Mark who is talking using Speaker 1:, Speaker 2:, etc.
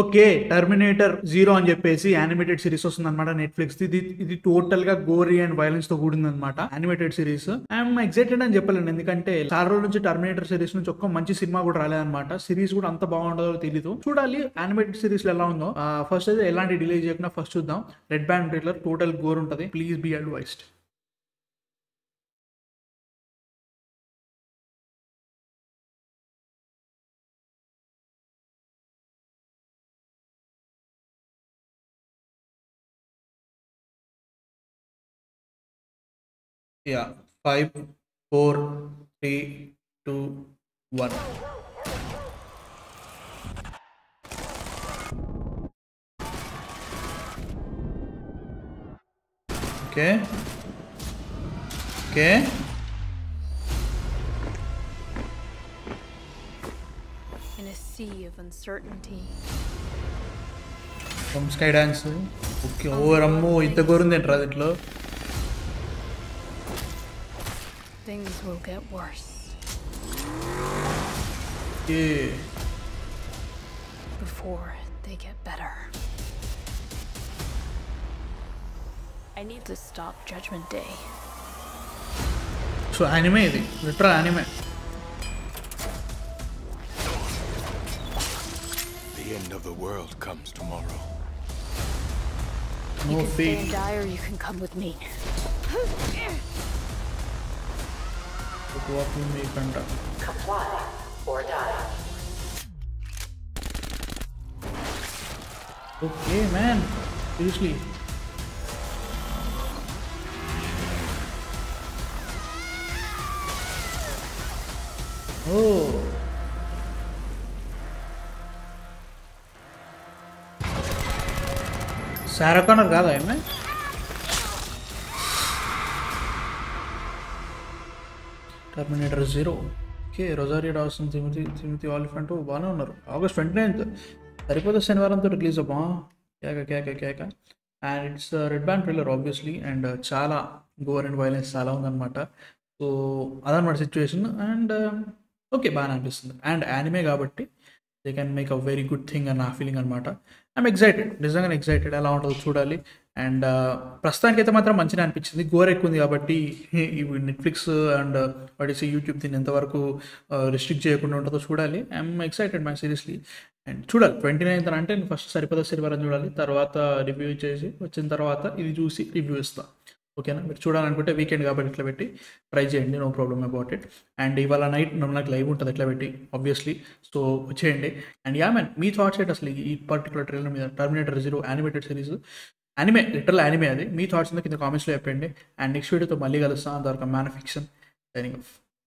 Speaker 1: Okay, terminator zero అని చెప్పేసి animated series వస్తుంది అనమాట నెట్ఫ్లిక్స్. ఇది టోటల్ గా గోరీ అండ్ వైలెన్స్ తో కూడింది అనమాట యానిమేటెడ్ సిరీస్. ఐఎమ్ ఎక్సైటెడ్ అని చెప్పలేండి, ఎందుకంటే చాలా రోజుల నుంచి టర్మినేటర్ సిరీస్ నుంచి ఒక్క మంచి సినిమా కూడా రాలేదన్నమాట. సిరీస్ కూడా అంత బాగుంటుందో తెలీదు, చూడాలి యానిమేటెడ్ సిరీస్ లో ఎలా ఉందో. ఫస్ట్ అయితే ఎలాంటి డిలే చేయకుండా ఫస్ట్ చూద్దాం. Red band trailer total gore ఉంటుంది, please be advised. Yeah, 5 4 3 2 1. Okay okay,
Speaker 2: In a sea of uncertainty.
Speaker 1: Skydance. Okay, over అమ్మో ఇంత గోరుంది ఏంట్రా దీంట్లో.
Speaker 2: Things will get worse before they get better. I need to stop Judgment Day.
Speaker 1: So anime ఇది, literal anime.
Speaker 3: The end of the world comes tomorrow.
Speaker 2: You
Speaker 1: No
Speaker 2: can stay and
Speaker 1: fate.
Speaker 2: die, or you can come with me.
Speaker 1: మీకంట
Speaker 4: Comply or die.
Speaker 1: Okay man, seriously. ఓ Sarah Connor కాదా ఏమే? Terminator zero. Okay, Rosario Dawson, Timothy Olyphant బాగానే ఉన్నారు. August 29th సరిపోతే శనివారంతో release అవ్వా. కేక. And it's red band trailer obviously, and చాలా గోర్ అండ్ వైలెన్స్ చాలా ఉందన్నమాట. సో అదనమాట సిచ్యువేషన్. అండ్ ఓకే, బాగానే అనిపిస్తుంది. అండ్ యానిమే కాబట్టి they can make a very good thing అని నా ఫీలింగ్ అనమాట. ఐఎమ్ ఎక్సైటెడ్, నిజంగానే ఎక్సైటెడ్. ఎలా ఉంటుందో చూడాలి. అండ్ ప్రస్తుతానికైతే మాత్రం మంచిగా అనిపించింది. గోర్ ఎక్కువ ఉంది కాబట్టి ఇవి నెట్ఫ్లిక్స్ అండ్ వాటిసి యూట్యూబ్ దీన్ని ఎంతవరకు రిస్ట్రిక్ట్ చేయకుండా ఉంటుందో చూడాలి. I'm excited man, seriously. And చూడాలి 29th అంటే నేను ఫస్ట్ సరిపోతే శనివారం చూడాలి, తర్వాత రివ్యూ చేసి వచ్చిన తర్వాత ఇది చూసి రివ్యూ ఇస్తాను. ఓకేనా, మీరు చూడాలనుకుంటే వీకెండ్ కాబట్టి ఇట్లా పెట్టి ట్రై చేయండి, no problem about it. And ఇవాళ నైట్ నాకు లైవ్ ఉంటుంది ఇట్లా పెట్టి ఆబ్వియస్లీ, సో వచ్చేయండి. అండ్ యా మ్యాన్, మీ థాట్స్ ఏంటి అసలు ఈ పర్టికులర్ ట్రైలర్ మీద? Terminator zero animated series, anime, literal anime అది. మీ థాట్స్ కింద కామెంట్స్లో చెప్పండి. అండ్ నెక్స్ట్ వీడియోతో మళ్ళీ కలుస్తాను. అంతవరకు మ్యాన్ ఫిక్షన్ సైనింగ్ ఆఫ్.